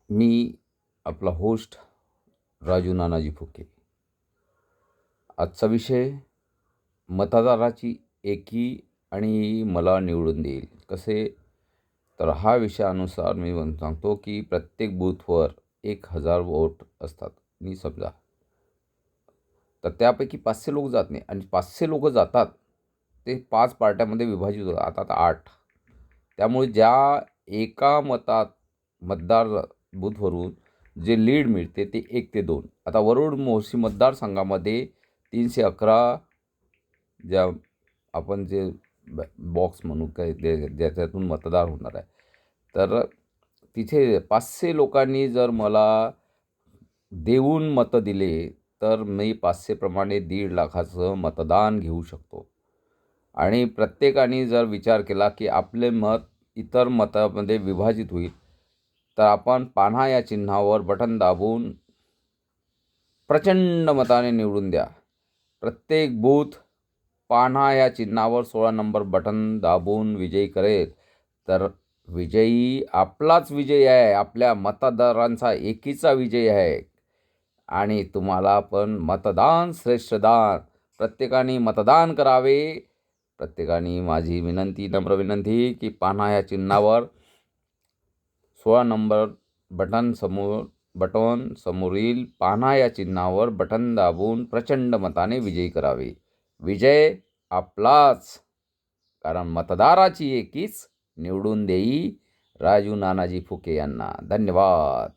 मी आपला होस्ट राजू नानाजी फुके. आजचा विषय मतदाराची एकी आणि मला निवडून देईल कसे. तर हा विषयानुसार मी सांगतो की प्रत्येक बूथवर 1000 वोट असतात. मी समजा तर त्यापैकी 500 लोक जात नाही आणि 500 लोक जातात ते 5 पार्ट्यामध्ये विभाजित होतात. आता 8. त्यामुळे ज्या एका मतदार बूथवरून जे लीड मिळते ते 1 ते 2. आता वरुड मोहोळशी मतदारसंघामध्ये 311 ज्या आपण जे बॉक्स म्हणू काय ज्याच्यातून मतदार होणार आहे. तर तिथे 500 लोकांनी जर मला देऊन मतं दिले तर मी 500 प्रमाणे 1.5 लाखाचं मतदान घेऊ शकतो. आणि प्रत्येकाने जर विचार केला की आपले मत इतर मतामध्ये विभाजित होईल तर आपण पान्हा या चिन्हावर बटन दाबून प्रचंड मताने निवडून द्या. प्रत्येक बूथ पान्हा या चिन्हावर 16 नंबर बटन दाबून विजयी करेल तर विजयी आपलाच विजय आहे, आपल्या मतदारांचा एकीचा विजय आहे. आणि तुम्हाला पण मतदान श्रेष्ठ दान. प्रत्येकाने मतदान करावे. प्रत्येकाने माझी विनंती, नम्र विनंती की पान्हा या चिन्हावर 16 नंबर बटन समोरील पान्हा या चिन्हावर बटन दाबून प्रचंड मताने विजयी करावे. विजय आपलाच, कारण मतदाराची एकीच निवडून देई राजू नानाजी फुके यांना. धन्यवाद.